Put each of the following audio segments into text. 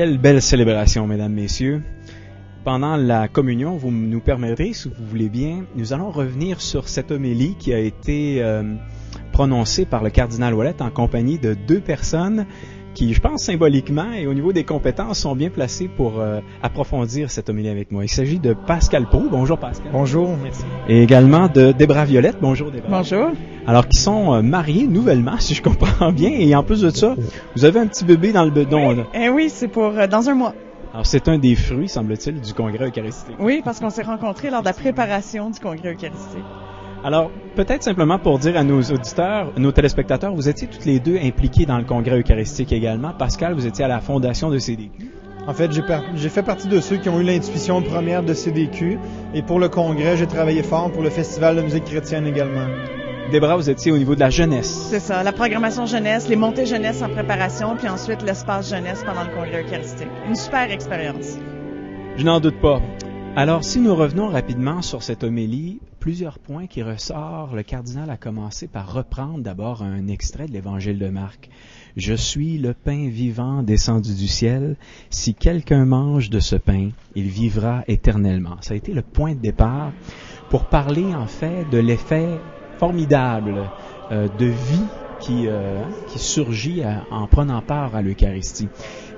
Quelle belle célébration, mesdames, messieurs. Pendant la communion, vous nous permettrez, si vous voulez bien, nous allons revenir sur cette homélie qui a été prononcée par le cardinal Ouellette en compagnie de deux personnes qui, je pense, symboliquement et au niveau des compétences, sont bien placées pour approfondir cette homélie avec moi. Il s'agit de Pascal Proulx. Bonjour, Pascal. Bonjour, merci. Et également de Débra Violette. Bonjour, Débra. Bonjour. Alors, qui sont mariés nouvellement, si je comprends bien. Et en plus de ça, vous avez un petit bébé dans le bedon. Oui, oui, c'est pour dans un mois. Alors, c'est un des fruits, semble-t-il, du Congrès eucharistique. Oui, parce qu'on s'est rencontrés lors de la préparation du Congrès eucharistique. Alors, peut-être simplement pour dire à nos auditeurs, nos téléspectateurs, vous étiez toutes les deux impliqués dans le Congrès eucharistique également. Pascal, vous étiez à la fondation de CDQ. En fait, j'ai fait partie de ceux qui ont eu l'intuition première de CDQ. Et pour le Congrès, j'ai travaillé fort pour le Festival de musique chrétienne également. Débra, vous étiez au niveau de la jeunesse. C'est ça, la programmation jeunesse, les montées jeunesse en préparation, puis ensuite l'espace jeunesse pendant le Congrès eucharistique. Une super expérience. Je n'en doute pas. Alors, si nous revenons rapidement sur cette homélie, plusieurs points qui ressortent. Le cardinal a commencé par reprendre d'abord un extrait de l'Évangile de Marc. « Je suis le pain vivant descendu du ciel. Si quelqu'un mange de ce pain, il vivra éternellement. » Ça a été le point de départ pour parler en fait de l'effet formidable de vie qui surgit en prenant part à l'Eucharistie.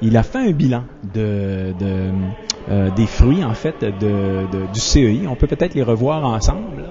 Il a fait un bilan des fruits, en fait, du CEI. On peut peut-être les revoir ensemble.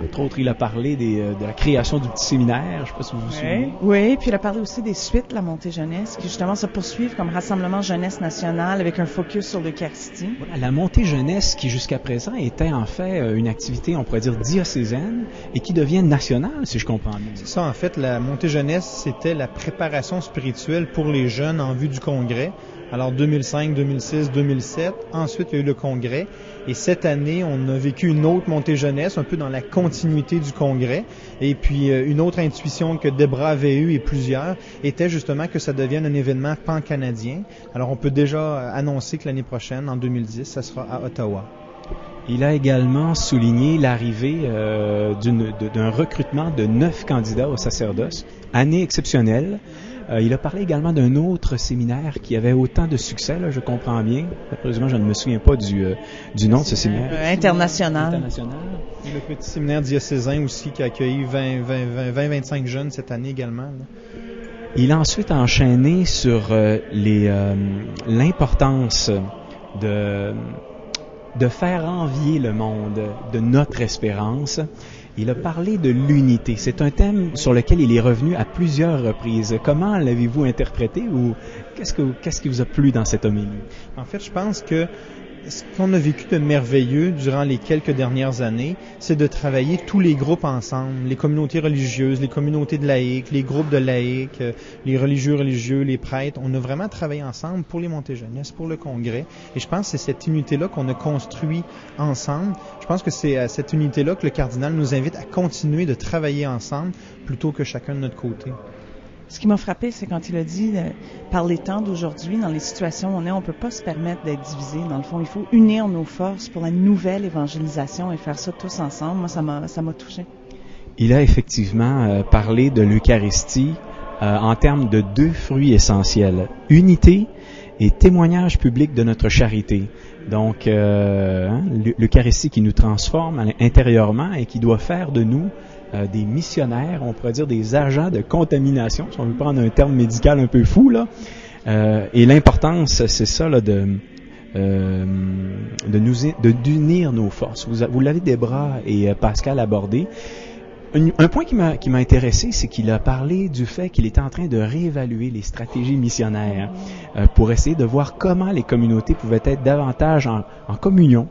Entre autres, il a parlé de la création du petit séminaire. Je ne sais pas si vous vous souvenez. Oui, puis il a parlé aussi des suites de la montée jeunesse, qui justement se poursuivent comme rassemblement jeunesse national avec un focus sur l'Eucharistie. Voilà, la montée jeunesse qui jusqu'à présent était en fait une activité, on pourrait dire, diocésaine et qui devient nationale, si je comprends bien. C'est ça, en fait, la montée jeunesse, c'était la préparation spirituelle pour les jeunes en vue du Congrès. Alors 2005, 2006, 2007, ensuite il y a eu le Congrès et cette année on a vécu une autre montée jeunesse, un peu dans la continuité du Congrès et puis une autre intuition que Débra avait eue et plusieurs était justement que ça devienne un événement pan-canadien. Alors on peut déjà annoncer que l'année prochaine, en 2010, ça sera à Ottawa. Il a également souligné l'arrivée d'un recrutement de 9 candidats au sacerdoce, année exceptionnelle. Il a parlé également d'un autre séminaire qui avait autant de succès, là, je comprends bien. Précisément, je ne me souviens pas du nom de ce séminaire. International. Et le petit séminaire diocésain aussi qui a accueilli 20-25 jeunes cette année également. Là. Il a ensuite enchaîné sur l'importance de faire envier le monde de notre espérance. Il a parlé de l'unité. C'est un thème sur lequel il est revenu à plusieurs reprises. Comment l'avez-vous interprété ou qu'est-ce qui vous a plu dans cette homélie? En fait, je pense que ce qu'on a vécu de merveilleux durant les quelques dernières années, c'est de travailler tous les groupes ensemble, les communautés religieuses, les communautés de laïcs, les groupes de laïcs, les religieux, les prêtres. On a vraiment travaillé ensemble pour les montées jeunesse, pour le Congrès. Et je pense que c'est cette unité-là qu'on a construit ensemble. Je pense que c'est à cette unité-là que le cardinal nous invite à continuer de travailler ensemble plutôt que chacun de notre côté. Ce qui m'a frappé, c'est quand il a dit, par les temps d'aujourd'hui, dans les situations où on est, on ne peut pas se permettre d'être divisé. Dans le fond, il faut unir nos forces pour la nouvelle évangélisation et faire ça tous ensemble. Moi, ça m'a touché. Il a effectivement parlé de l'Eucharistie en termes de deux fruits essentiels. Unité et témoignage public de notre charité. Donc, l'Eucharistie qui nous transforme intérieurement et qui doit faire de nous des missionnaires, on pourrait dire des agents de contamination, si on veut prendre un terme médical un peu fou, là. Et l'importance, c'est ça, là, d'unir nos forces. Vous l'avez, Débra et Pascal, abordé. Un point qui m'a intéressé, c'est qu'il a parlé du fait qu'il était en train de réévaluer les stratégies missionnaires pour essayer de voir comment les communautés pouvaient être davantage en communion.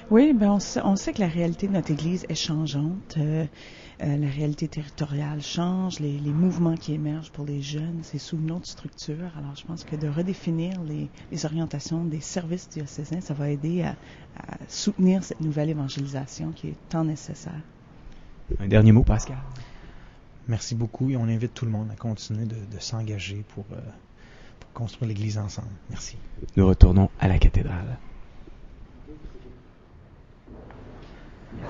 Oui, ben on sait que la réalité de notre Église est changeante. La réalité territoriale change, les mouvements qui émergent pour les jeunes, c'est sous une autre structure. Alors, je pense que de redéfinir les orientations des services diocésains, ça va aider à soutenir cette nouvelle évangélisation qui est tant nécessaire. Un dernier mot, Pascal. Merci beaucoup et on invite tout le monde à continuer de s'engager pour construire l'Église ensemble. Merci. Nous retournons à la cathédrale. Yes.